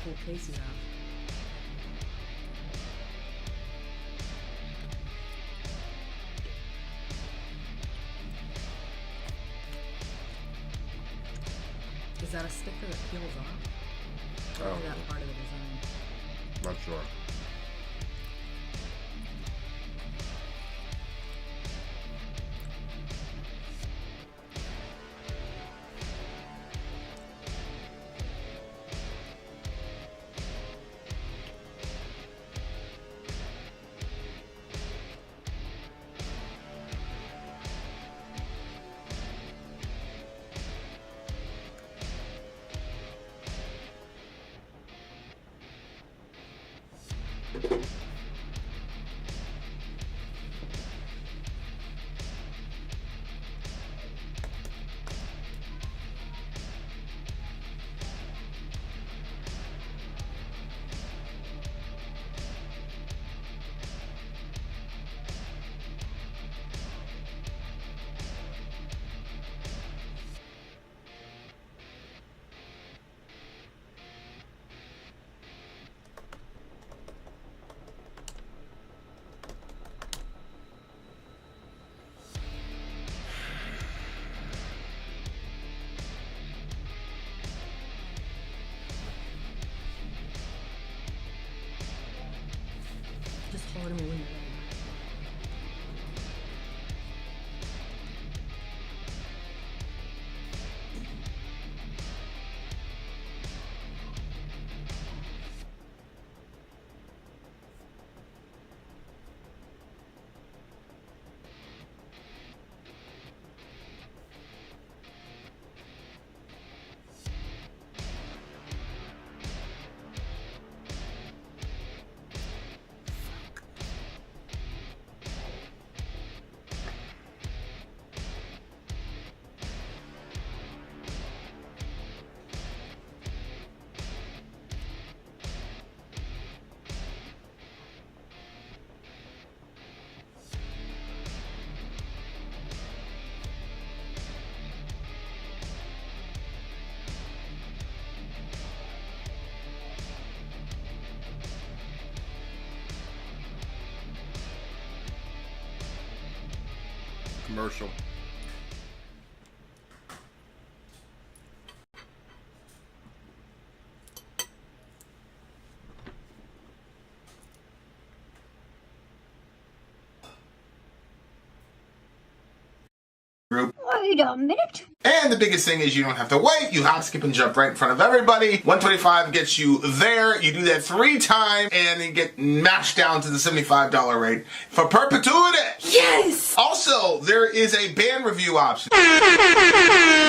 whole case you have. Is that a sticker that peels off? Or is that part of the design? Not sure. Just hold them when you're ready. Commercial. Group. Wait a minute. And the biggest thing is you don't have to wait. You hop, skip, and jump right in front of everybody. 125 gets you there. You do that 3 times, and you get mashed down to the $75 rate for perpetuity. Yes! Also, there is a band review option.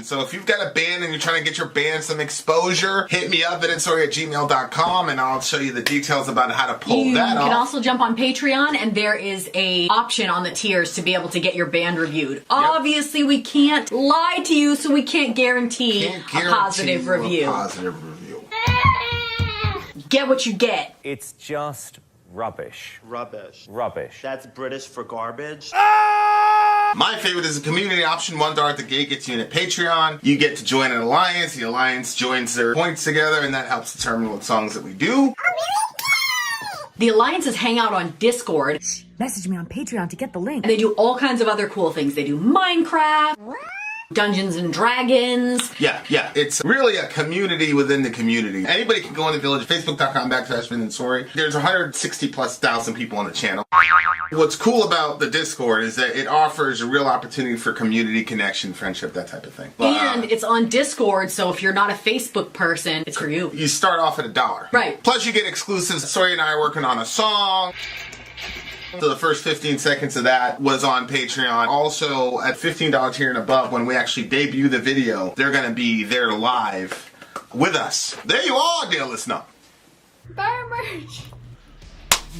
So if you've got a band and you're trying to get your band some exposure, hit me up at itstory@gmail.com, and I'll show you the details about how to pull that off. You can also jump on Patreon, and there is a option on the tiers to be able to get your band reviewed. Obviously, we can't lie to you, so we can't guarantee a positive review. Get what you get. It's just rubbish. Rubbish. Rubbish. That's British for garbage. My favorite is the community option. $1 at the gate gets you in at Patreon. You get to join an alliance. The alliance joins their points together, and that helps determine what songs that we do. The alliances hang out on Discord. Message me on Patreon to get the link. And they do all kinds of other cool things. They do Minecraft, Dungeons and Dragons. Yeah. It's really a community within the community. Anybody can go in the village, facebook.com/Story. There's 160,000+ people on the channel. What's cool about the Discord is that it offers a real opportunity for community connection, friendship, that type of thing. And it's on Discord, so if you're not a Facebook person, it's for you. You start off at $1. Right. Plus you get exclusives. Story and I are working on a song. So the first 15 seconds of that was on Patreon. Also, at $15 tier and above, when we actually debut the video, they're going to be there live with us. There you are, dear listener. Buy our merch.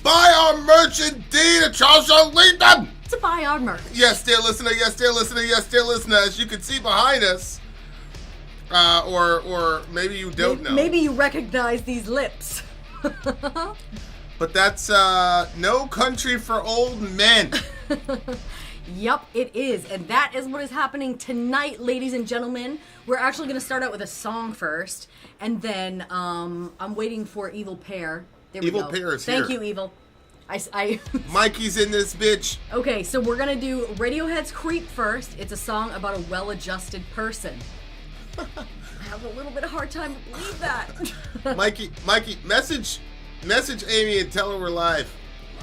Buy our merch indeed at Charles Linton. To buy our merch. Yes, dear listener. Yes, dear listener. Yes, dear listener. As you can see behind us, or maybe you don't know. Maybe you recognize these lips. But that's No Country for Old Men. Yep, it is. And that is what is happening tonight, ladies and gentlemen. We're actually going to start out with a song first. And then I'm waiting for Evil Pear. There we go. Evil Pear is Thank here. you, Evil. I Mikey's in this bitch. Okay, so we're going to do Radiohead's Creep first. It's a song about a well-adjusted person. I have a little bit of hard time to believe that. Mikey, message Amy and tell her we're live.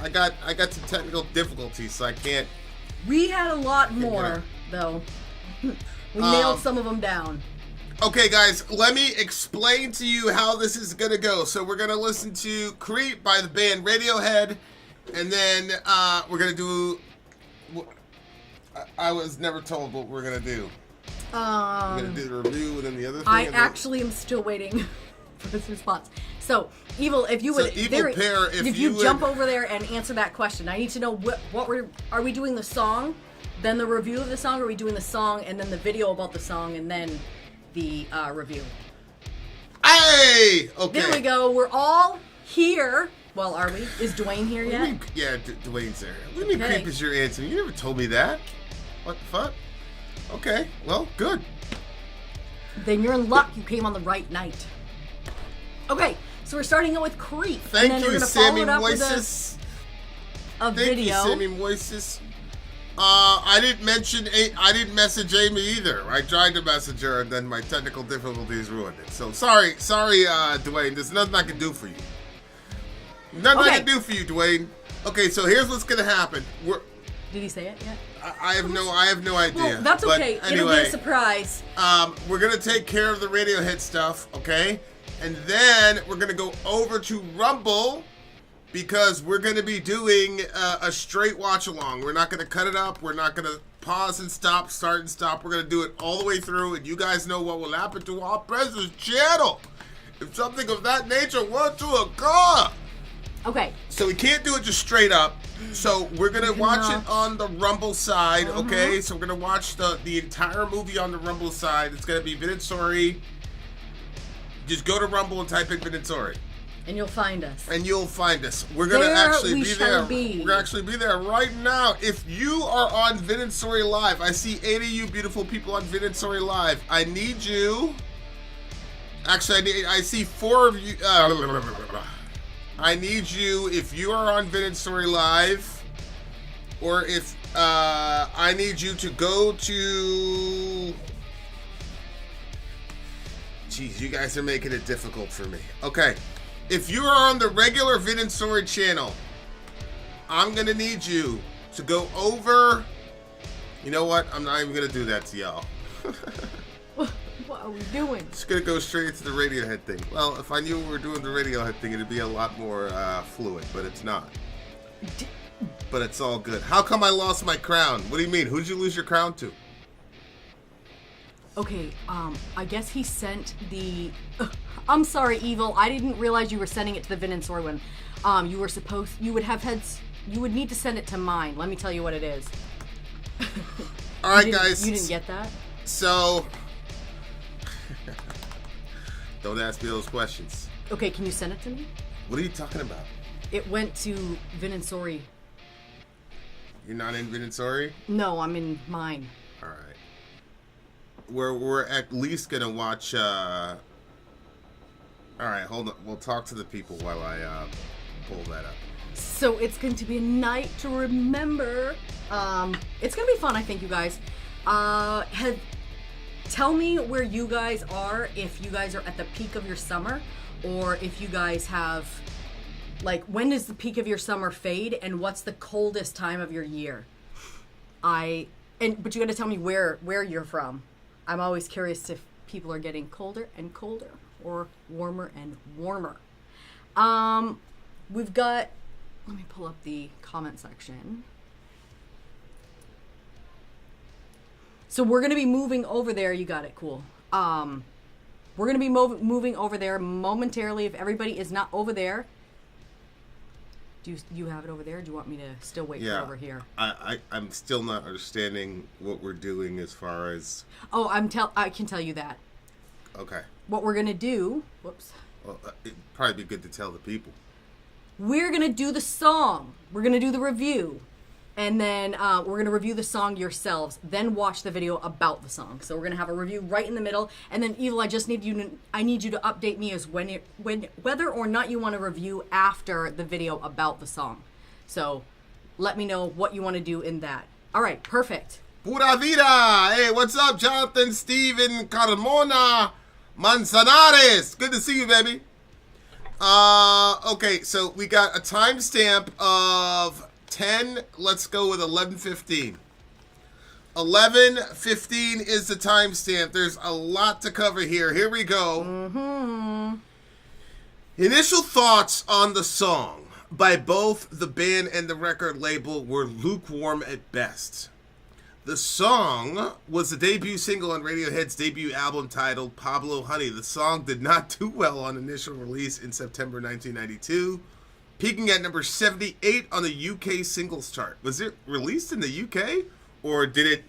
I got some technical difficulties, so I can't. We had a lot more, though. We nailed some of them down. Okay, guys, let me explain to you how this is gonna go. So we're gonna listen to "Creep" by the band Radiohead, and then we're gonna do. I was never told what we're gonna do. We're gonna do the review, and then the other thing. I actually am still waiting for this response. So, Evil, if you would, if you jump over there and answer that question, I need to know are we doing the song, then the review of the song, or are we doing the song and then the video about the song and then the review? Hey, okay. There we go. We're all here. Well, are we? Is Dwayne here yet? Yeah, Dwayne's there. What do you mean creep is your answer? You never told me that. What the fuck? Okay, well, good. Then you're in luck. You came on the right night. Okay, so we're starting out with Creep. Thank and then you, Sammy Moises. A video. Thank you, Sammy Moises. I didn't message Amy either. I tried to message her, and then my technical difficulties ruined it. So sorry, Dwayne. There's nothing I can do for you. Nothing I can do for you, Dwayne. Okay, so here's what's gonna happen. Did he say it yet? I have no idea. Well, that's okay. But It'll be a surprise. We're gonna take care of the Radiohead stuff, okay? And then we're gonna go over to Rumble because we're gonna be doing a straight watch along. We're not gonna cut it up. We're not gonna pause and stop, start and stop. We're gonna do it all the way through, and you guys know what will happen to our President's channel if something of that nature were to occur. Okay. So we can't do it just straight up. So we're gonna watch it on the Rumble side, okay? So we're gonna watch the entire movie on the Rumble side. It's gonna be Vinitsori. Just go to Rumble and type in Vinitsori. And you'll find us. We're gonna actually be there. We're gonna actually be there right now. If you are on Vinitsori Live, I see 8 of you beautiful people on Vinitsori Live. I need you. Actually, I see 4 of you. I need you, if you are on Vinitsori Live, or if I need you to go to. Jeez, you guys are making it difficult for me. Okay. If you are on the regular Vinitsori channel, I'm going to need you to go over. You know what? I'm not even going to do that to y'all. What are we doing? Just going to go straight into the Radiohead thing. Well, if I knew we were doing the Radiohead thing, it'd be a lot more fluid, but it's not. But it's all good. How come I lost my crown? What do you mean? Who did you lose your crown to? Okay, I guess he sent the... I'm sorry, Evil. I didn't realize you were sending it to the Vinitsori one. You would need to send it to mine. Let me tell you what it is. All right, guys. You didn't get that? So... Don't ask me those questions. Okay, can you send it to me? What are you talking about? It went to Vinitsori. You're not in Vinitsori? No, I'm in mine. All right. We're at least gonna watch. All right, hold on. We'll talk to the people while I pull that up. So it's going to be a night to remember. It's gonna be fun, I think, you guys. Tell me where you guys are, if you guys are at the peak of your summer, or if you guys have, like, when does the peak of your summer fade, and what's the coldest time of your year? But you gotta tell me where you're from. I'm always curious if people are getting colder and colder, or warmer and warmer. We've got, let me pull up the comment section. So we're going to be moving over there. You got it. Cool. We're going to be moving over there momentarily. If everybody is not over there, do you have it over there? Or do you want me to still wait for over here? I'm still not understanding what we're doing as far as... Oh, I can tell you that. Okay. What we're going to do... Whoops. Well, it'd probably be good to tell the people. We're going to do the song. We're going to do the review. And then we're going to review the song yourselves, then watch the video about the song. So we're going to have a review right in the middle. And then, Evil, I need you to update me as whether or not you want to review after the video about the song. So let me know what you want to do in that. All right, perfect. Pura vida! Hey, what's up, Jonathan, Steven, Carmona, Manzanares? Good to see you, baby. Okay, so we got a timestamp of 10. Let's go with 11:15. 11:15 is the timestamp. There's a lot to cover here. Here we go. Initial thoughts on the song by both the band and the record label were lukewarm at best. The song was the debut single on Radiohead's debut album titled Pablo Honey. The song did not do well on initial release in September 1992, peaking at number 78 on the UK singles chart. Was it released in the UK? Or did it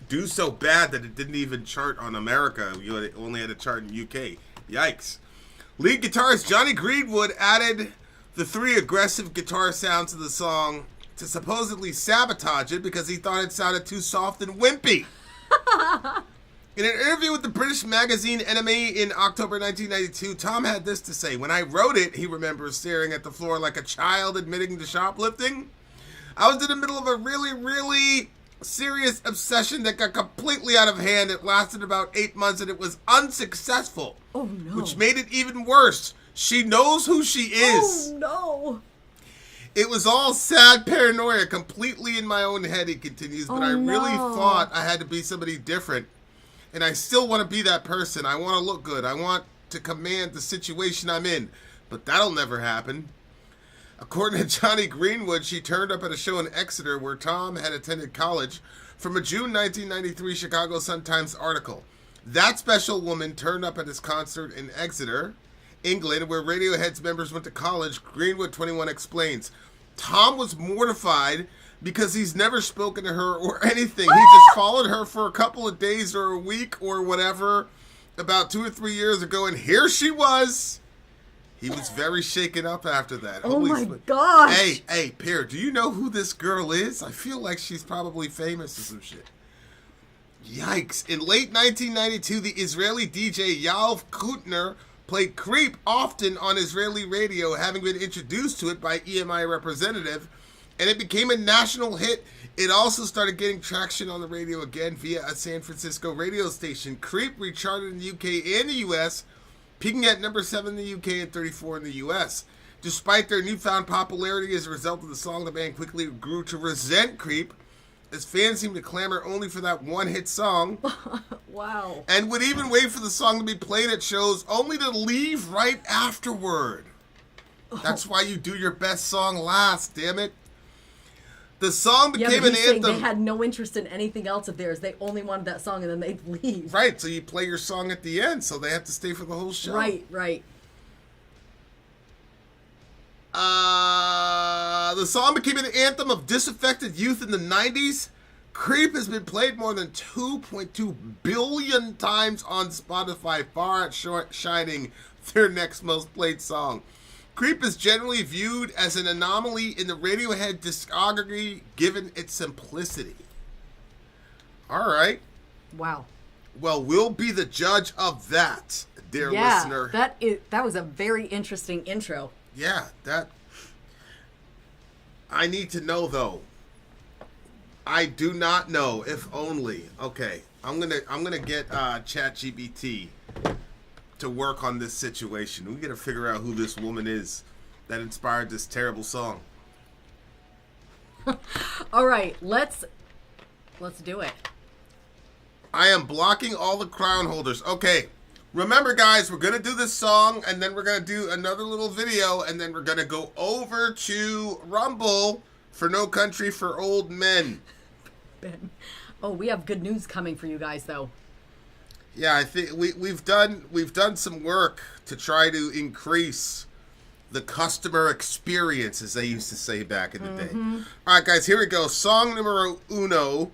do so bad that it didn't even chart on America? It only had a chart in UK. Yikes. Lead guitarist Johnny Greenwood added the 3 aggressive guitar sounds to the song to supposedly sabotage it because he thought it sounded too soft and wimpy. In an interview with the British magazine Enemy in October 1992, Tom had this to say. When I wrote it, he remembers staring at the floor like a child admitting to shoplifting. I was in the middle of a really, really serious obsession that got completely out of hand. It lasted about 8 months and it was unsuccessful. Oh, no. Which made it even worse. She knows who she is. Oh, no. It was all sad paranoia, completely in my own head, he continues, but I really thought I had to be somebody different. And I still want to be that person. I want to look good. I want to command the situation I'm in. But that'll never happen. According to Johnny Greenwood, she turned up at a show in Exeter where Tom had attended college from a June 1993 Chicago Sun-Times article. That special woman turned up at his concert in Exeter, England, where Radiohead's members went to college. Greenwood 21 explains. Tom was mortified because he's never spoken to her or anything. He just followed her for a couple of days or a week or whatever about 2 or 3 years ago, and here she was. He was very shaken up after that. Oh my gosh. Hey, Pierre, do you know who this girl is? I feel like she's probably famous or some shit. Yikes. In late 1992, the Israeli DJ Yael Kutner played Creep often on Israeli radio, having been introduced to it by EMI representative, and it became a national hit. It also started getting traction on the radio again via a San Francisco radio station. Creep recharted in the UK and the US, peaking at number 7 in the UK and 34 in the US. Despite their newfound popularity as a result of the song, the band quickly grew to resent Creep, as fans seemed to clamor only for that one hit song. Wow. And would even wait for the song to be played at shows only to leave right afterward. That's why you do your best song last, damn it. The song became an anthem. They had no interest in anything else of theirs. They only wanted that song and then they'd leave. Right, so you play your song at the end, so they have to stay for the whole show. Right. The song became an anthem of disaffected youth in the 90s. Creep has been played more than 2.2 billion times on Spotify, far outshining their next most played song. Creep is generally viewed as an anomaly in the Radiohead discography given its simplicity. All right. Wow. Well, we'll be the judge of that, dear listener. That was a very interesting intro. Yeah, that... I need to know, though. I do not know, if only. Okay, I'm gonna get ChatGPT to work on this situation. We gotta figure out who this woman is that inspired this terrible song. All right, let's do it. I am blocking all the crown holders. Okay, remember, guys, we're gonna do this song, and then we're gonna do another little video, and then we're gonna go over to Rumble for No Country for Old Men. Ben. Oh, we have good news coming for you guys, though. Yeah, I think we've done some work to try to increase the customer experience, as they used to say back in the day. All right, guys, here we go. Song numero uno.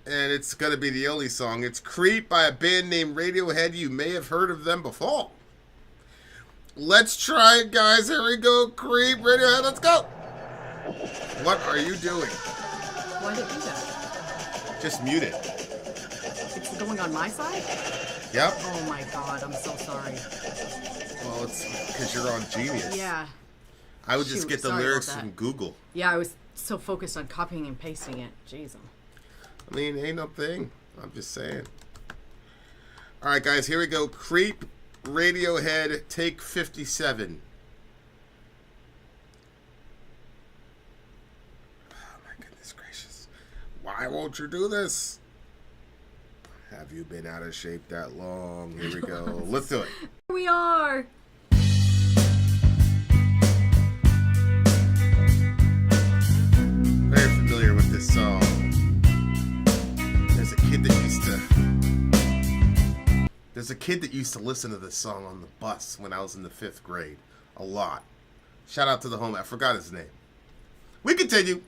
And it's going to be the only song. It's Creep by a band named Radiohead. You may have heard of them before. Let's try it, guys. Here we go. Creep, Radiohead, let's go. What are you doing? Why did it do that? Just mute it. It's going on my side? Yep. Oh my god, I'm so sorry. Well, it's because you're on Genius. Yeah. I would just Shoot, get the sorry lyrics about that. from Google. Yeah, I was so focused on copying and pasting it. Jeez. I mean, ain't no thing. I'm just saying. All right, guys, here we go. Creep, Radiohead, take 57. Oh, my goodness gracious. Why won't you do this? Have you been out of shape that long? Here we go. Let's do it. Here we are. Very familiar with this song. There's a kid that used to listen to this song on the bus when I was in the 5th grade. A lot. Shout out to the homie. I forgot his name. We continue.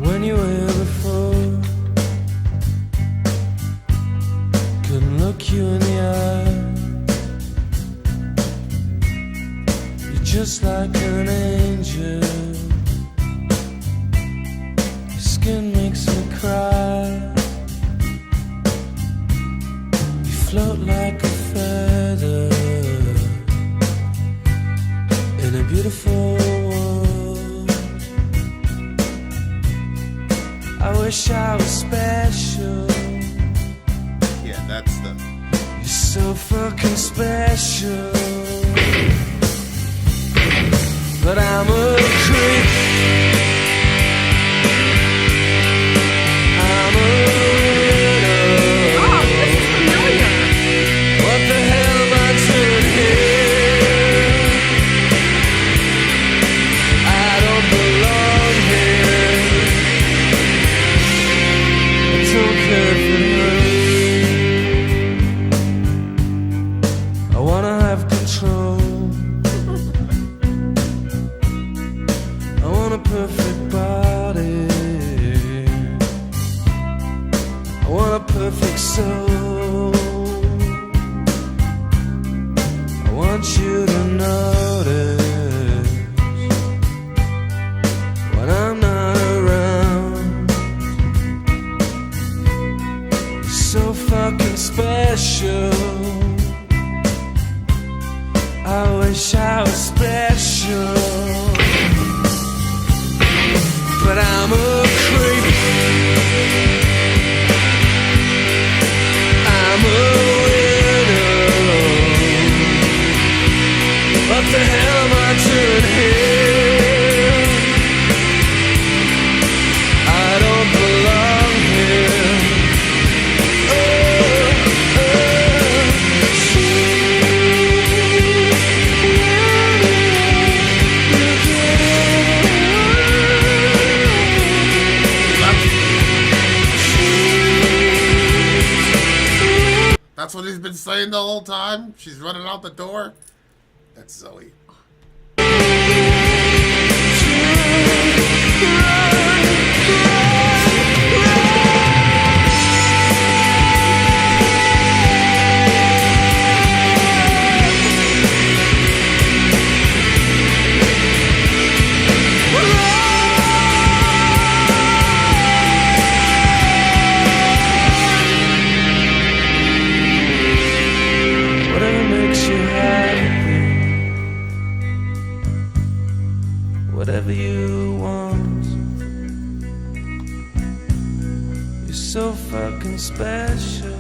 When you were here before, couldn't look you in the eye. You're just like an angel. Your skin makes me cry. You float like a feather in a beautiful world. I wish I was special. Yeah, that's the... You're so fucking special. But I'm a creep. I'm a widow. Oh, this is familiar. What the hell am I doing here? I don't belong here. I don't care if it hurts. I wanna have control. I want a perfect body. I want a perfect soul. I want you to notice when I'm not around. You're so fucking special. I wish I was special. But I'm a creep. I'm a widow. What the hell am I doing here? I don't belong here. That's what he's been saying the whole time? She's running out the door? That's Zoe. Whatever makes you happy, whatever you want. You're so fucking special.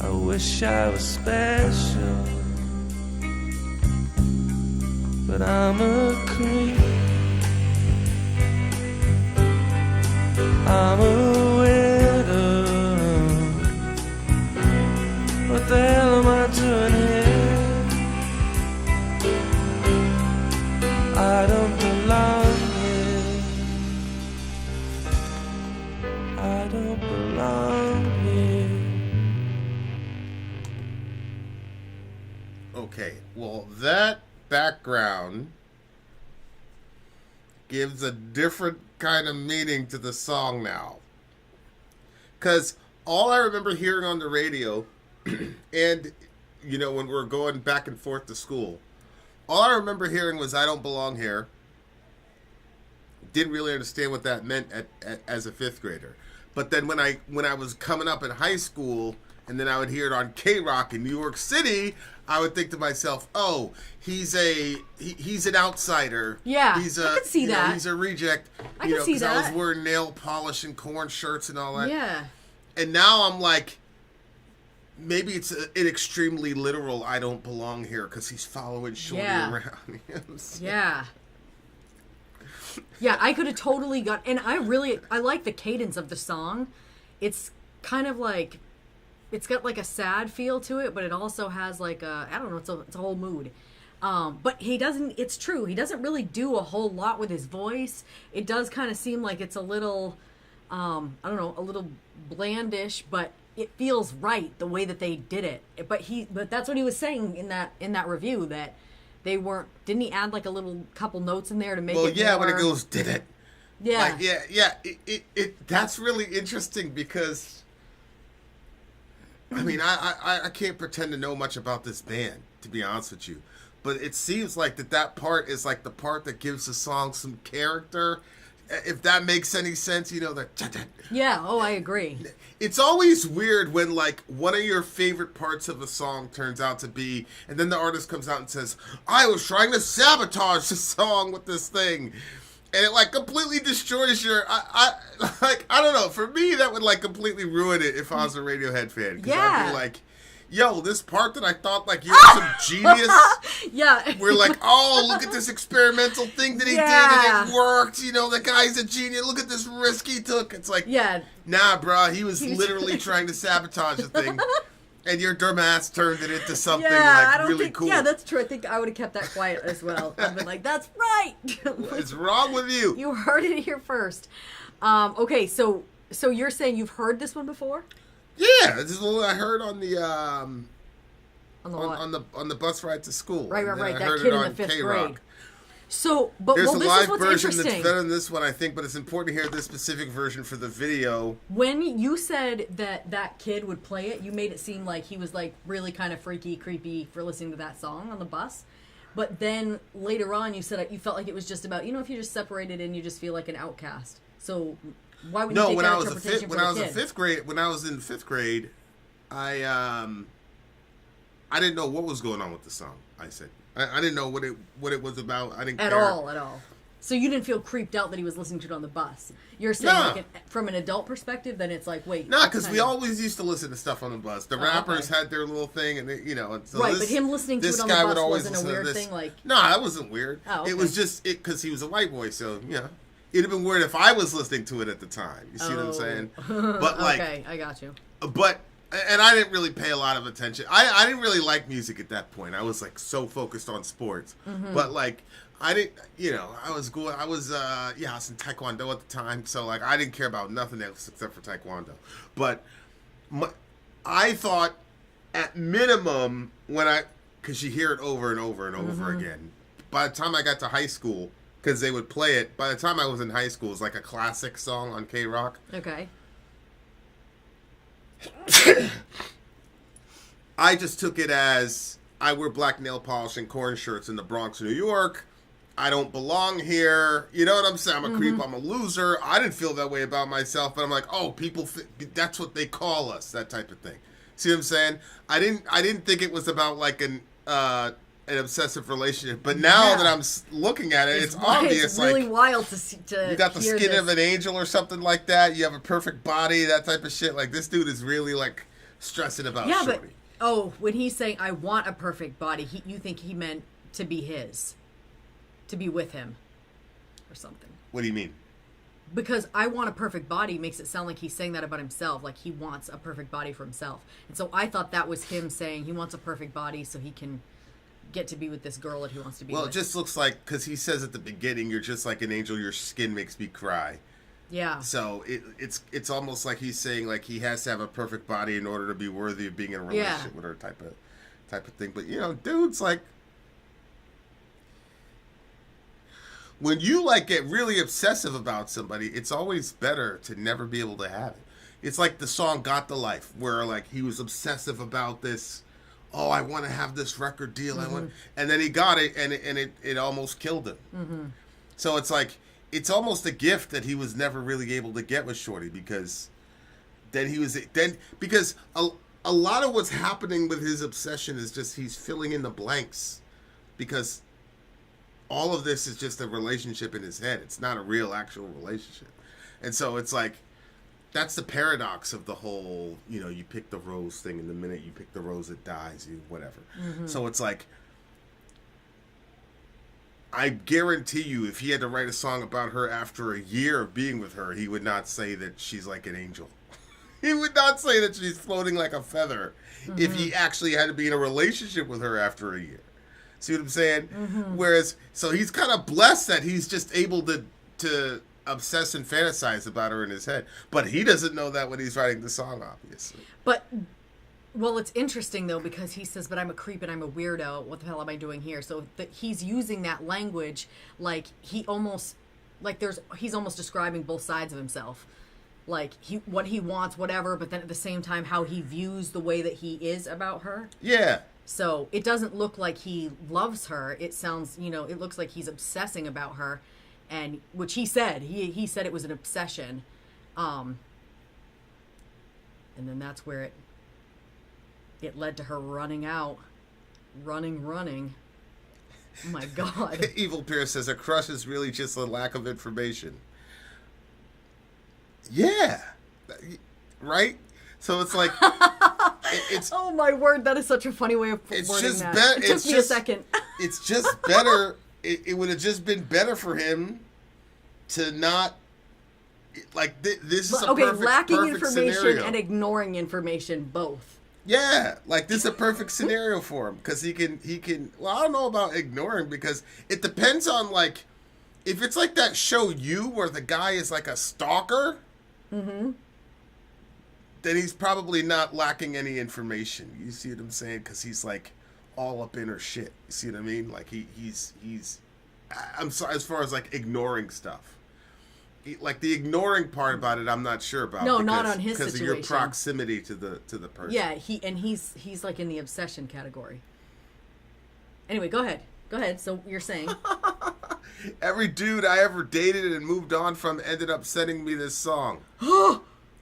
I wish I was special, but I'm a creep. I'm a widow. What the hell am I doing here? I don't belong here. I don't belong here. Okay, well, that background gives a different kind of meaning to the song now. Because all I remember hearing on the radio, and, you know, when we were going back and forth to school, all I remember hearing was "I don't belong here." Didn't really understand what that meant as a fifth grader. But then when I was coming up in high school, and then I would hear it on K-Rock in New York City, I would think to myself, "Oh, he's an outsider. Yeah, he's I could see that. He's a reject." I could see 'cause that. I was wearing nail polish and corn shirts and all that. Yeah. And now I'm like, maybe it's an extremely literal "I don't belong here" because he's following Shorty around. You know what I'm saying? Yeah. Yeah, I could have totally got, and I like the cadence of the song. It's kind of like, it's got like a sad feel to it, but it also has like a, I don't know, it's a whole mood. But it's true, he doesn't really do a whole lot with his voice. It does kind of seem like it's a little, I don't know, a little blandish, but it feels right the way that they did it. But that's what he was saying in that review, that didn't he add like a little couple notes in there to make it more... when it goes, did it? Yeah. Like, that's really interesting because, I mean, I can't pretend to know much about this band, to be honest with you. But it seems like that part is like the part that gives the song some character. If that makes any sense, you know, that... Yeah, oh, I agree. It's always weird when, like, one of your favorite parts of a song turns out to be, and then the artist comes out and says, "I was trying to sabotage the song with this thing." And it, like, completely destroys your... I don't know. For me, that would, like, completely ruin it if I was a Radiohead fan. Because I'd be like, yo, this part that I thought, like, you were some genius. Yeah. We're like, oh, look at this experimental thing that he did, and it worked. You know, the guy's a genius. Look at this risk he took. It's like, nah, bro, he was literally trying to sabotage the thing. And your dumb ass turned it into something really cool. Yeah, that's true. I think I would have kept that quiet as well. I've been like, that's right. What's wrong with you? You heard it here first. Okay, so you're saying you've heard this one before? Yeah, this is what I heard on the on the bus ride to school. Right. I That heard kid it in on the fifth K-Rock. grade. So, but there's a this live is what's version interesting. that's better than this one, I think, but it's important to hear this specific version for the video. When you said that kid would play it, you made it seem like he was like really kind of freaky, creepy for listening to that song on the bus. But then later on, you said you felt like it was just about, if you're just separated and you just feel like an outcast. So why would you take that interpretation when I was in fifth grade, I didn't know what was going on with the song. I said I didn't know what it was about. I didn't care at all. So you didn't feel creeped out that he was listening to it on the bus. You're saying from an adult perspective, then it's like, wait. Nah, because we always used to listen to stuff on the bus. The rappers had their little thing, and so right. But him listening to it on the bus wasn't a weird thing. Like, no, that wasn't weird. Oh, okay. It was just because he was a white boy. So it'd have been weird if I was listening to it at the time. You see what I'm saying? But like, okay, I got you. And I didn't really pay a lot of attention. I didn't really like music at that point. I was like so focused on sports. Mm-hmm. But like I didn't, I was in Taekwondo at the time, so like I didn't care about nothing else except for Taekwondo. But I thought at minimum because you hear it over and over and over again. By the time I got to high school, because they would play it. By the time I was in high school, it was like a classic song on K-Rock. Okay. I just took it as I wear black nail polish and corn shirts in the Bronx, New York. I don't belong here. You know what I'm saying? I'm a creep. I'm a loser. I didn't feel that way about myself, but I'm like, oh, people, that's what they call us, that type of thing. See what I'm saying? I didn't think it was about like an obsessive relationship, but now that I'm looking at it, it's obvious. It's really wild to see. You got the skin of an angel or something like that. You have a perfect body, that type of shit. Like this dude is really like stressing about Shorty. But when he's saying I want a perfect body, you think he meant to be his, to be with him, or something. What do you mean? Because I want a perfect body makes it sound like he's saying that about himself, like he wants a perfect body for himself. And so I thought that was him saying he wants a perfect body so he can get to be with this girl that he wants to be with. Well, it just looks like, because he says at the beginning, you're just like an angel, your skin makes me cry. Yeah. So it's almost like he's saying like he has to have a perfect body in order to be worthy of being in a relationship with her type of thing. But dudes, like, when you like get really obsessive about somebody, it's always better to never be able to have it. it's like the song Got the Life, where like he was obsessive about this. Oh, I want to have this record deal. And then he got it, and it almost killed him. So it's like, it's almost a gift that he was never really able to get with Shorty, because because a lot of what's happening with his obsession is just he's filling in the blanks, because all of this is just a relationship in his head. It's not a real actual relationship. And so it's like, that's the paradox of the whole, you pick the rose thing, and the minute you pick the rose, it dies, whatever. So it's like, I guarantee you, if he had to write a song about her after a year of being with her, he would not say that she's like an angel. He would not say that she's floating like a feather if he actually had to be in a relationship with her after a year. See what I'm saying? Whereas, so he's kind of blessed that he's just able to obsess and fantasize about her in his head. But he doesn't know that when he's writing the song, obviously. But, well, it's interesting, though, because he says, but I'm a creep and I'm a weirdo. What the hell am I doing here? So that he's using that language like he's almost describing both sides of himself. Like, what he wants, whatever, but then at the same time, how he views the way that he is about her. Yeah. So it doesn't look like he loves her. It sounds, it looks like he's obsessing about her. And which he said, he said it was an obsession, and then that's where it led to her running. Oh my God! Evil Pierce says a crush is really just a lack of information. Yeah, right. So it's like, it's. Oh my word! That is such a funny way of wording that. It took me a second. It's just better. It would have just been better for him to not, like, this is a perfect lacking information scenario. And ignoring information, both. Yeah, like, this is a perfect scenario for him, because he can, well, I don't know about ignoring, because it depends on, like, if it's like that show You, where the guy is like a stalker, then he's probably not lacking any information. You see what I'm saying? Because he's, like, all up in her shit. You see what I mean? Like, he's I'm sorry, as far as like ignoring stuff, like the ignoring part about it, I'm not sure about. No, not on his because situation. of your proximity to the person. Yeah, he's like in the obsession category. Anyway, go ahead. So you're saying every dude I ever dated and moved on from ended up sending me this song.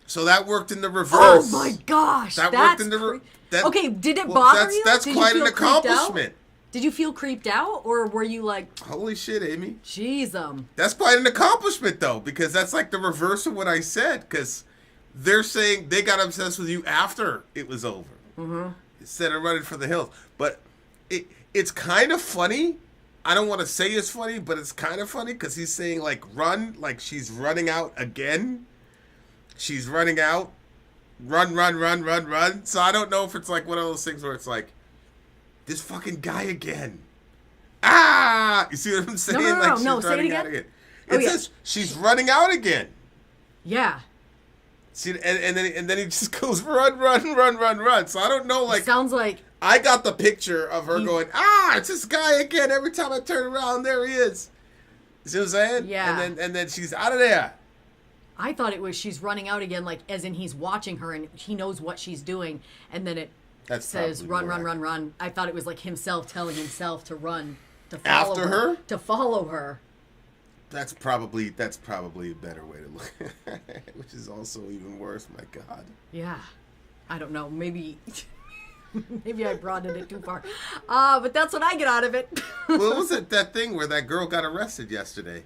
So that worked in the reverse. Oh my gosh, that worked in the okay, did it bother you? That's Did quite you an feel creeped accomplishment. out? Did you feel creeped out, or were you like, holy shit, Amy? Jeez, That's quite an accomplishment, though, because that's like the reverse of what I said, because they're saying they got obsessed with you after it was over. Instead of running for the hills. But it's kind of funny. I don't want to say it's funny, but it's kind of funny, because he's saying, like, run, like she's running out again. She's running out. Run. So I don't know if it's like one of those things where it's like, this fucking guy again. You see what I'm saying? No, like she's say it running again. out again. It says she's running out again. Yeah. See, and then he just goes run. So I don't know. Like, It sounds like I got the picture of her going, it's this guy again. Every time I turn around, there he is. You see what I'm saying? Yeah. And then she's out of there. I thought it was she's running out again, like as in he's watching her and he knows what she's doing, and then it says run. I thought it was like himself telling himself to run, to follow After her? To follow her. That's probably a better way to look at it, which is also even worse. My God. Yeah. I don't know. Maybe I broadened it too far. But that's what I get out of it. What was it, that thing where that girl got arrested yesterday?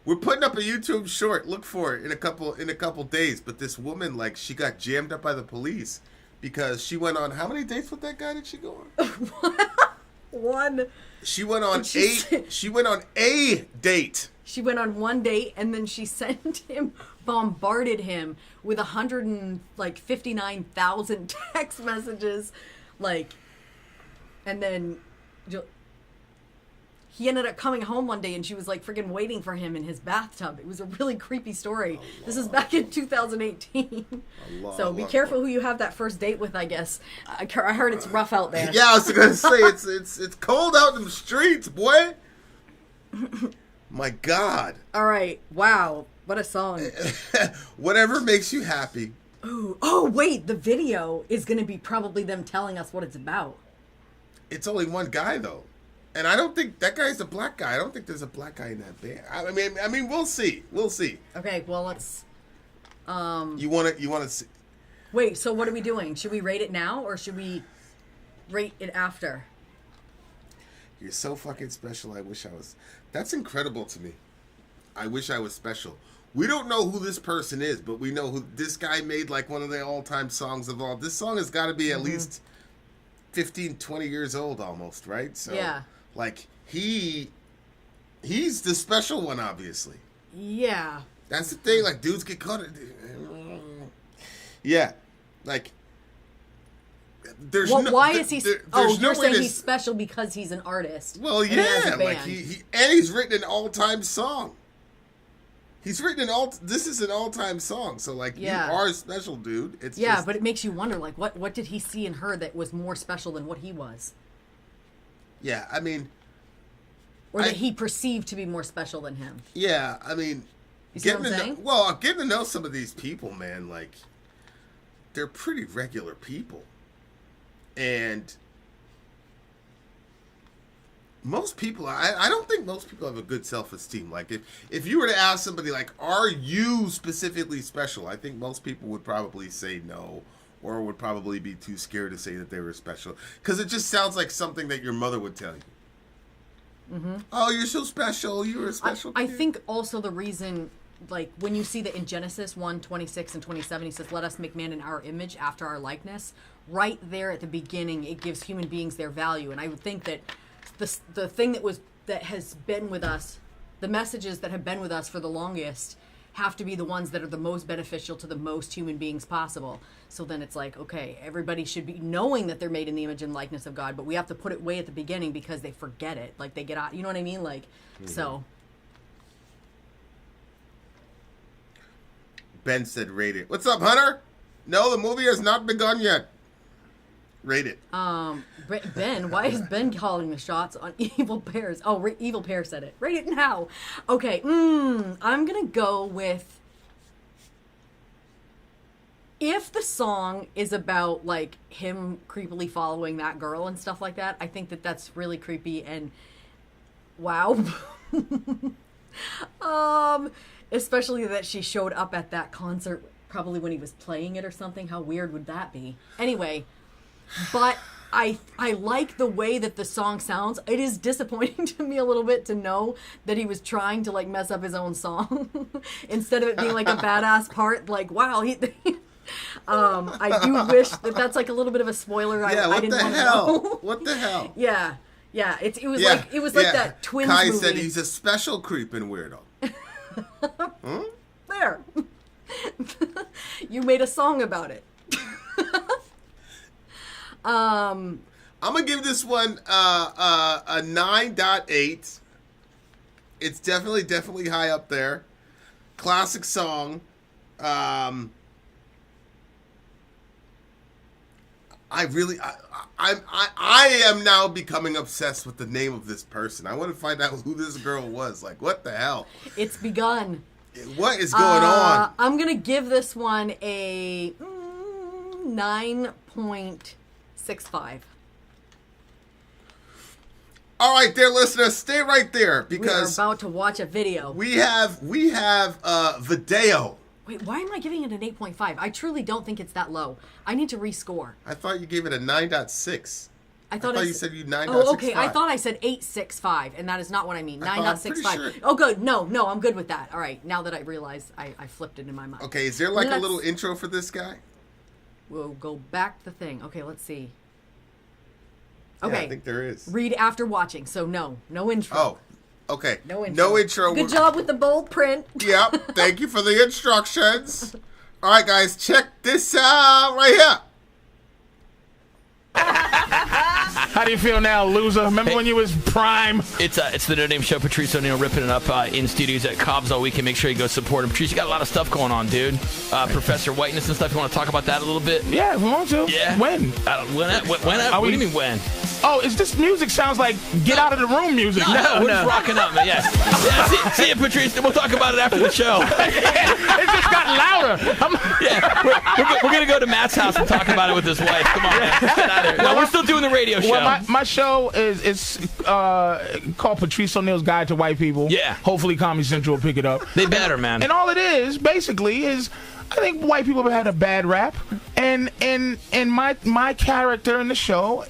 We're putting up a YouTube short. Look for it in a couple days. But this woman, like, she got jammed up by the police because she went on, how many dates with that guy did she go on? One. She went on she went on a date. She went on one date, and then she bombarded him with 159,000 text messages, like, and then he ended up coming home one day, and she was like freaking waiting for him in his bathtub. It was a really creepy story. This is back in 2018. So be careful who you have that first date with, I guess. I heard it's rough out there. Yeah, I was gonna say it's cold out in the streets, boy. My God. All right. Wow. What a song. Whatever makes you happy. Ooh. Oh, wait, the video is going to be probably them telling us what it's about. It's only one guy though, and I don't think that guy's a black guy. I don't think there's a black guy in that band. I mean, we'll see. We'll see. Okay, well, let's. You want to see? Wait. So what are we doing? Should we rate it now or should we rate it after? You're so fucking special. I wish I was. That's incredible to me. I wish I was special. We don't know who this person is, but we know who this guy made like one of the all-time songs of all. This song has got to be at least 15, 20 years old almost, right? So, yeah. Like, he's the special one, obviously. Yeah. That's the thing. Like, dudes get caught. Yeah. Like, there's why is he... there's you're no way saying he's special because he's an artist. Well, and he has yeah. a band. Like, he's written an all-time song. He's written this is an all-time song, so like you are special, dude. It's just, but it makes you wonder, like, what did he see in her that was more special than what he was? Yeah, I mean, or that he perceived to be more special than him. Yeah, I mean, you see what I'm saying? Getting to know some of these people, man, like they're pretty regular people, and most people, I don't think most people have a good self-esteem. Like, if you were to ask somebody, like, are you specifically special? I think most people would probably say no, or would probably be too scared to say that they were special. Because it just sounds like something that your mother would tell you. Mm-hmm. Oh, you're so special. You're a special kid. I think also the reason, like, when you see that in Genesis 1:26 and 27, he says, let us make man in our image after our likeness. Right there at the beginning, it gives human beings their value. And I would think that the thing that has been with us, the messages that have been with us for the longest have to be the ones that are the most beneficial to the most human beings possible. So then it's like, okay, everybody should be knowing that they're made in the image and likeness of God, but we have to put it way at the beginning because they forget it. Like, they get out, you know what I mean? Like, so. Ben said rate it. What's up, Hunter? No, the movie has not begun yet. Rate it. Ben, why is Ben calling the shots on Evil Pears? Oh, Evil Pear said it. Rate it now. Okay, I'm gonna go with, if the song is about, like, him creepily following that girl and stuff like that, I think that that's really creepy and wow. Especially that she showed up at that concert probably when he was playing it or something. How weird would that be? Anyway, but I like the way that the song sounds. It is disappointing to me a little bit to know that he was trying to, like, mess up his own song instead of it being like a badass part. Like, wow, I do wish that that's like a little bit of a spoiler. Yeah, I didn't want to know. What the hell? Yeah. It was like that Twins Kai movie. said he's a special creeping weirdo. There. You made a song about it. I'm gonna give this one a 9.8. It's definitely high up there. Classic song. I am now becoming obsessed with the name of this person. I want to find out who this girl was. Like, what the hell? It's begun. What is going on? I'm gonna give this one a 9.65. All right, there, listeners, stay right there because we are about to watch a video. We have video. Wait, why am I giving it an 8.5? I truly don't think it's that low. I need to rescore. I thought you gave it a 9.6. I thought you said you 9.65. Oh, okay. I thought I said 8.65, and that is not what I mean. 9.65. Sure. Oh, good. No, I'm good with that. All right. Now that I realize I flipped it in my mind. Okay, is there like a little intro for this guy? We'll go back to the thing. Okay, let's see. Okay. Yeah, I think there is. Read after watching. So no intro. Oh, okay. No intro. No intro. Good job with the bold print. Yep. Thank you for the instructions. All right, guys, check this out right here. How do you feel now, loser? Remember when you was prime? It's the No Name Show. Patrice O'Neal ripping it up in studios at Cobb's all weekend. Make sure you go support him. Patrice, you got a lot of stuff going on, dude. Professor Whiteness and stuff. You want to talk about that a little bit? Yeah, we want to. Yeah. When? What do you mean when? is this music sounds like get out of the room music. No, we're just rocking up, man. Yeah. See you, Patrice. We'll talk about it after the show. It just got louder. We're going to go to Matt's house and talk about it with his wife. Come on, man. Get out of here. No, we're still doing the radio show. Well, my show is called Patrice O'Neal's Guide to White People. Yeah. Hopefully Comedy Central will pick it up. They better, man. And all it is, basically, is I think white people have had a bad rap. And my character in the show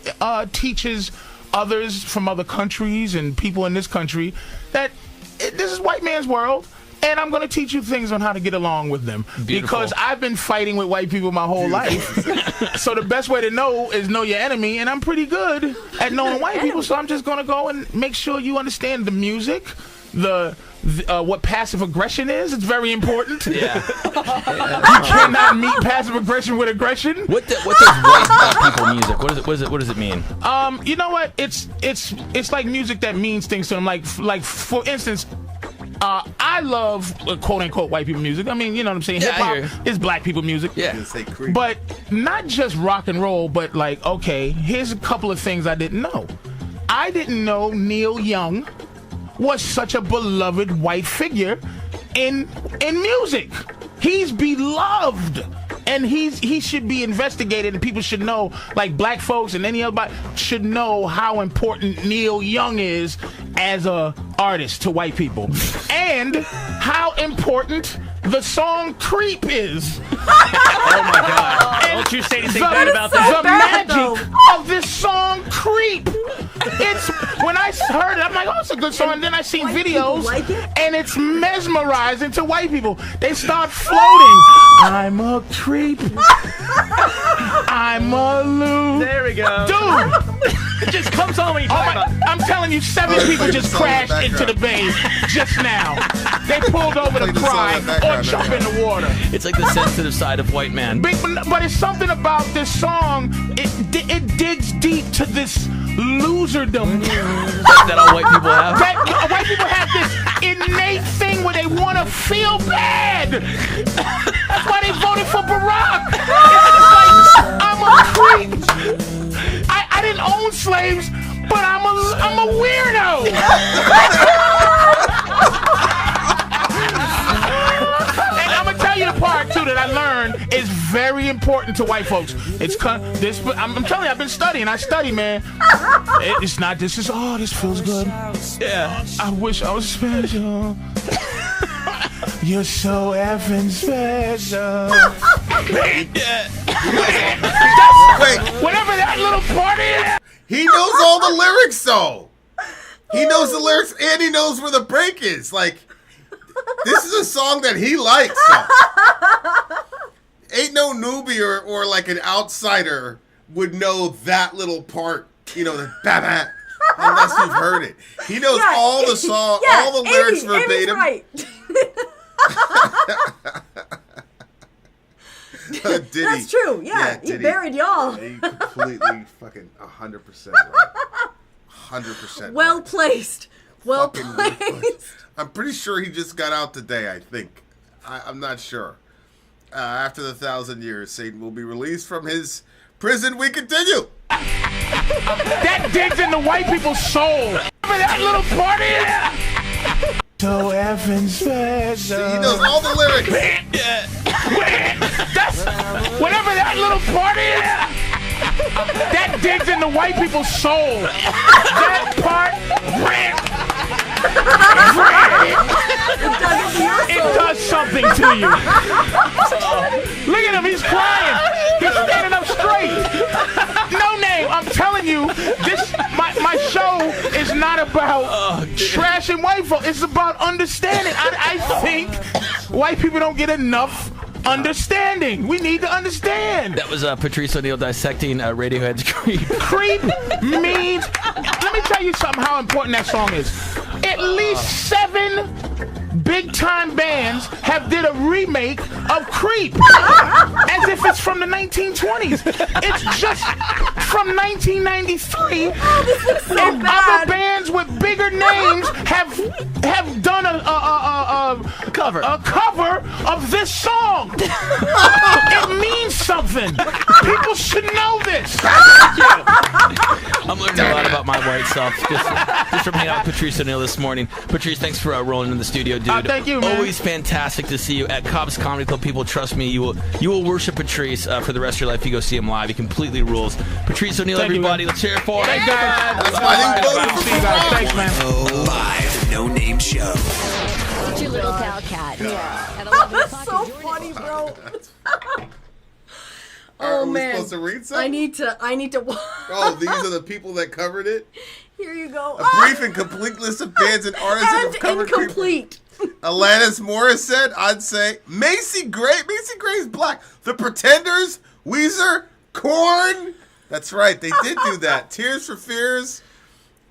teaches others from other countries and people in this country that this is white man's world. And I'm going to teach you things on how to get along with them. Beautiful. Because I've been fighting with white people my whole life. So the best way to know is know your enemy. And I'm pretty good at knowing white people. So I'm just going to go and make sure you understand the music, what passive aggression is. It's very important. Yeah. You cannot meet passive aggression with aggression. What does white people music? What does it mean? You know what? It's like music that means things to them. Like for instance, I love quote unquote white people music. I mean, you know what I'm saying? Yeah, Hip hop is black people music. Yeah. But not just rock and roll, but like, okay, here's a couple of things I didn't know. I didn't know Neil Young was such a beloved white figure in music. He's beloved. And he should be investigated, and people should know, like black folks and any other should know how important Neil Young is as a artist to white people, and how important the song "Creep" is. Oh my God! Don't you say anything bad about that. The magic of this song "Creep." It's when I heard it, I'm like, oh, it's a good song. And then I seen videos, like it? and it's mesmerizing to white people. They start floating. I'm a creep. I'm a loose. There we go. Dude. It just comes on when you talk about it. I'm telling you, 7 people just crashed into the bay just now. They pulled over to cry or jump in the water. It's like the sensitive side of white man. But it's something about this song. It digs deep to this loserdom that all white people have. White people have this innate thing where they want to feel bad. That's why they voted for Barack. It's like, I'm a creep. I didn't own slaves, but I'm a weirdo. And I'm gonna tell you the part too that I learned is very important to white folks. I'm telling you, I've been studying. I study, man. It's not. This feels good. Yeah. I wish I was special. You're so effing special. Yeah. Wait, Whatever that little party is. he knows all the lyrics though. He knows the lyrics and he knows where the break is. Like, this is a song that he likes. So. Ain't no newbie or like an outsider would know that little part. You know, the ba-ba, unless you've heard it. He knows all the song, all the lyrics verbatim. Right. Diddy. That's true. Yeah, he Diddy. buried y'all. He completely fucking 100% right. 100% Well right. placed. Well Fucking placed. I'm pretty sure he just got out today, I think. I'm not sure. After the 1,000 years, Satan will be released from his prison. We continue. That digs into white people's soul. Remember that little party? So effing special. He knows all the lyrics. That's whatever that little party is. That digs into white people's soul. That part, it does something to you. Look at him, he's crying. He's standing up straight. No name, I'm telling you, my show is not about trashing white folks. It's about understanding. I think white people don't get enough understanding. We need to understand. That was Patrice O'Neal dissecting Radiohead's Creep. Creep means, let me tell you something how important that song is. At least 7 big-time bands have did a remake of Creep. As if it's from the 1920s. It's just from 1993. And other bands with bigger names have done a cover of this song. It means something. People should know this. I'm learning a lot about my white self just from hanging out with Patrice O'Neal this morning. Patrice, thanks for rolling in the studio, dude. Thank you, man. Always fantastic to see you at Cobb's Comedy Club. People, trust me, you will worship Patrice for the rest of your life. You go see him live. He completely rules. Patrice O'Neal, everybody, let's hear it for him. Thank you, guys. See you guys. Thanks, man. Live No Name Show. Your little cow cat. Yeah. That's so funny, bro. Oh, Are we man. supposed to read something? I need to. Oh, these are the people that covered it? Here you go. A brief and complete list of bands and artists that have covered incomplete. Alanis Morissette, I'd say. Macy Gray. Macy Gray's black. The Pretenders. Weezer. Korn. That's right. They did do that. Tears for Fears.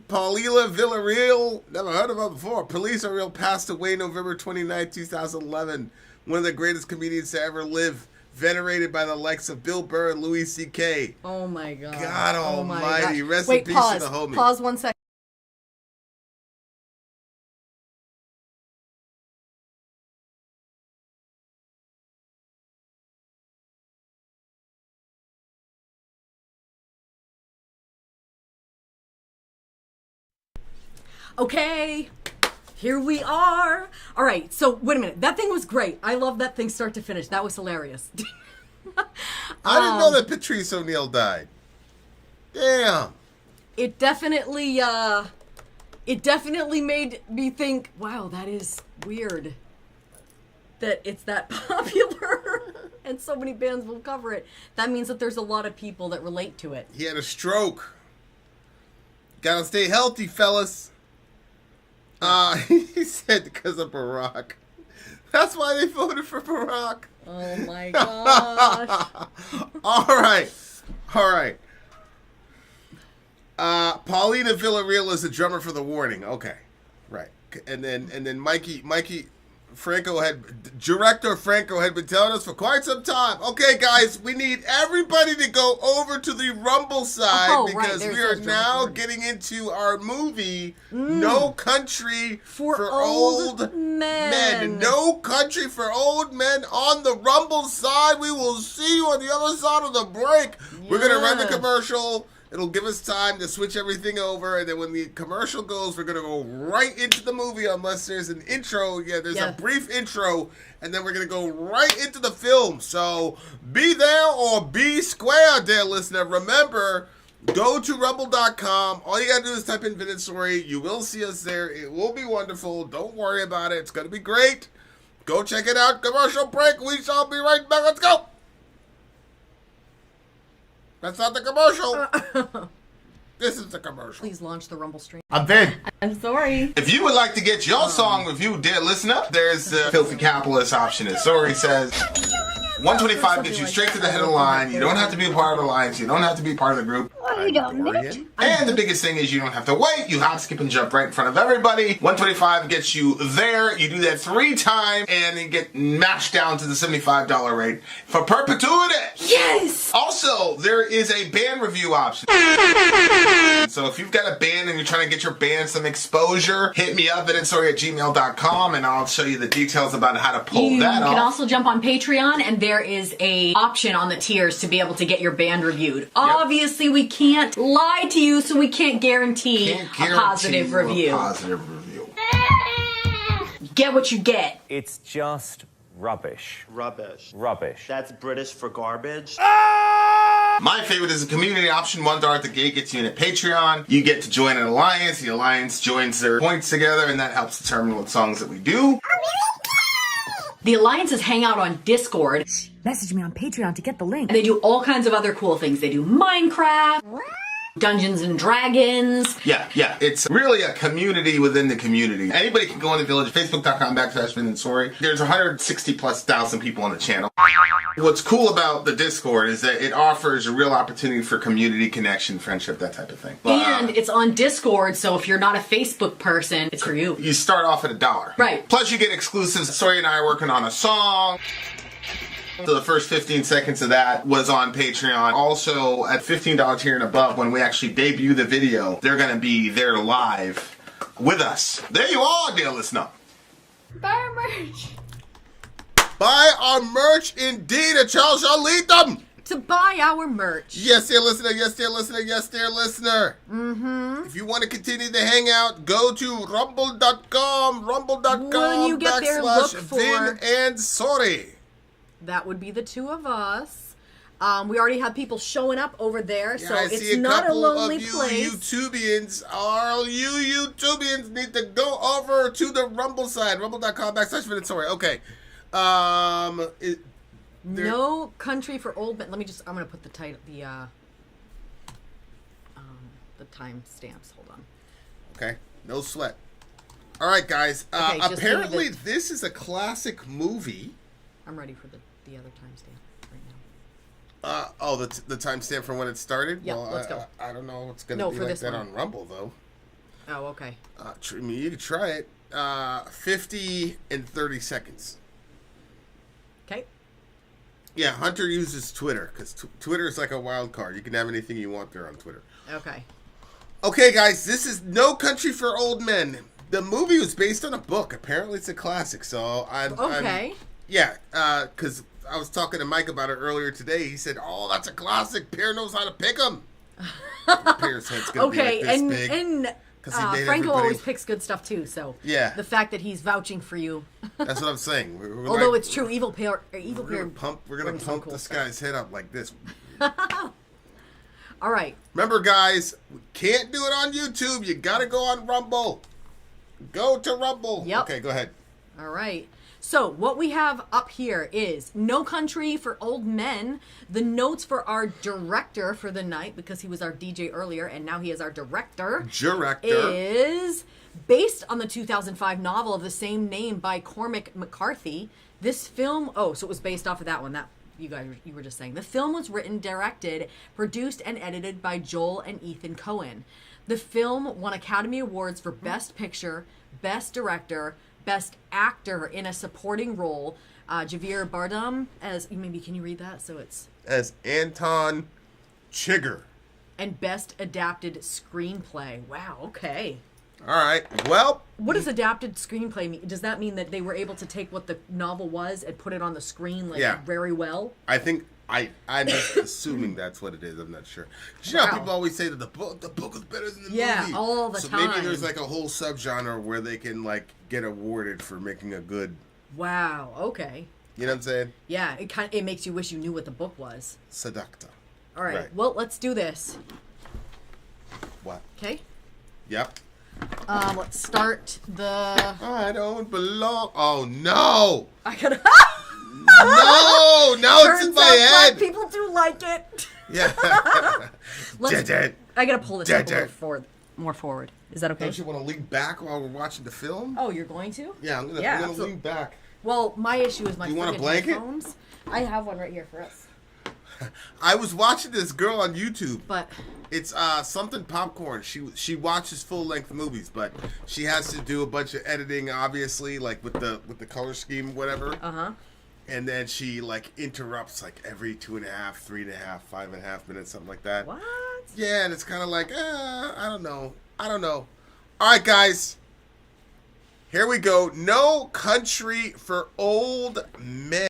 Paulina Villarreal. Never heard of her before. Police Ariel passed away November 29, 2011. One of the greatest comedians to ever live. Venerated by the likes of Bill Burr and Louis C.K. Oh, my God. God Oh my almighty. gosh. Rest Wait, in peace pause. to the homie. Pause 1 second. Okay, here we are. All right, so wait a minute. That thing was great. I love that thing start to finish. That was hilarious. I didn't know that Patrice O'Neal died. Damn. It definitely made me think, wow, that is weird that it's that popular and so many bands will cover it. That means that there's a lot of people that relate to it. He had a stroke. Gotta stay healthy, fellas. He said because of Barack. That's why they voted for Barack. Oh my gosh. All right. Paulina Villarreal is the drummer for The Warning. Okay. Right. And then Mikey Director Franco had been telling us for quite some time. Okay, guys, we need everybody to go over to the Rumble side because we are now getting into our movie, No Country for Old Men. No Country for Old Men on the Rumble side. We will see you on the other side of the break. We're going to run the commercial. It'll give us time to switch everything over, and then when the commercial goes, we're going to go right into the movie unless there's an intro. Yeah, there's a brief intro, and then we're going to go right into the film. So be there or be square, dear listener. Remember, go to rumble.com. All you got to do is type in Vintage Story. You will see us there. It will be wonderful. Don't worry about it. It's going to be great. Go check it out. Commercial break. We shall be right back. Let's go. That's not the commercial. This is the commercial. Please launch the Rumble stream. I'm Vin. I'm sorry. If you would like to get your song reviewed, dear listener, there's the Filthy Capitalist option. As Sorry says, 125 gets you straight to the head of the line. You don't have to be a part of the alliance. You don't have to be part of the group. You don't need. And the biggest thing is you don't have to wait. You hop, skip, and jump right in front of everybody. 125 gets you there. You do that 3 times, and you get matched down to the $75 rate for perpetuity. Yes! Also, there is a band review option. So if you've got a band and you're trying to get your band some exposure, hit me up at instory@gmail.com, and I'll show you the details about how to pull that off. You can also jump on Patreon, and there is a option on the tiers to be able to get your band reviewed. Obviously, we can't lie to you, so we can't guarantee a positive review. Get what you get. It's just rubbish. Rubbish. Rubbish. That's British for garbage. My favorite is a community option. $1 at the gate gets you in a Patreon. You get to join an alliance. The alliance joins their points together, and that helps determine what songs that we do. The alliances hang out on Discord. Message me on Patreon to get the link. And they do all kinds of other cool things. They do Minecraft, Dungeons and Dragons. Yeah. It's really a community within the community. Anybody can go in the village, facebook.com/VinandSory. There's 160,000+ people on the channel. What's cool about the Discord is that it offers a real opportunity for community connection, friendship, that type of thing. And it's on Discord, so if you're not a Facebook person, it's for you. You start off at $1. Right. Plus you get exclusives. Sorry and I are working on a song. So the first 15 seconds of that was on Patreon. Also, at $15 tier and above, when we actually debut the video, they're going to be there live with us. There you are, dear listener. Buy merch. Buy our merch indeed, and Charles shall lead them. To buy our merch. Yes, dear listener. Yes, dear listener. Yes, dear listener. Mm-hmm. If you want to continue the hangout, go to rumble.com. Rumble.com. When you get there, look for Vin and Sorry. That would be the two of us. We already have people showing up over there, Yeah, so I it's see a not a couple lonely of you place. YouTubians. All you YouTubians need to go over to the Rumble side. Rumble.com/Vin and Sorry. Okay. No Country for Old Men. I'm gonna put the title, the time stamps. Hold on. Okay, no sweat. All right, guys. Okay, just Apparently, leave it. this is a classic movie. I'm ready for the other timestamp right now. The timestamp from when it started. Yeah, well, let's go. I don't know what's gonna be for like this that one. on Rumble though. Oh, okay. I mean, you can try it. 50 and 30 seconds. Okay. Yeah, Hunter uses Twitter because Twitter is like a wild card. You can have anything you want there on Twitter. Okay. Okay, guys, this is No Country for Old Men. The movie was based on a book. Apparently, it's a classic. So Okay. Because I was talking to Mike about it earlier today. He said, "Oh, that's a classic. Pear knows how to pick them." Pear's head's gonna be like this big. And Franco always picks good stuff too. So yeah, the fact that he's vouching for you. That's what I'm saying. Although it's true, Evil Pear. We're gonna pump cool this stuff. guy's head up like this. All right. Remember, guys, we can't do it on YouTube. You gotta go on Rumble. Go to Rumble. Yep. Okay, go ahead. All right. So what we have up here is No Country for Old Men. The notes for our director for the night, because he was our DJ earlier and now he is our director. Is based on the 2005 novel of the same name by Cormac McCarthy. This film, so it was based off of that one. That you were just saying. The film was written, directed, produced, and edited by Joel and Ethan Coen. The film won Academy Awards for Best Picture, Best Director, Best Actor in a Supporting Role. Javier Bardem as, maybe can you read that? So it's as Anton Chigurh. And Best Adapted Screenplay. Wow. Okay. All right. Well, what does adapted screenplay mean? Does that mean that they were able to take what the novel was and put it on the screen very well? I think I'm just assuming that's what it is. I'm not sure. You know, people always say that the book is better than the movie. Yeah, all the time. So maybe there's like a whole subgenre where they can like get awarded for making a good. Wow. Okay. You know what I'm saying? Yeah. It makes you wish you knew what the book was. Seducta. All right. Well, let's do this. What? Okay. Yep. Let's start the. I don't belong. Oh no! I gotta. No! Now it's in my head. People do like it. Yeah. I gotta pull this up a little more forward. Is that okay? Don't you want to lean back while we're watching the film? Oh, you're going to? Yeah, I'm gonna lean back. Well, my issue is my. Do you want a blanket? Headphones. I have one right here for us. I was watching this girl on YouTube. But it's something popcorn. She watches full length movies, but she has to do a bunch of editing, obviously, like with the color scheme, whatever. And then she like interrupts like every 2.5, 3.5, 5.5 minutes, something like that. What? Yeah, and it's kind of like I don't know. All right, guys. Here we go. No Country for Old Men.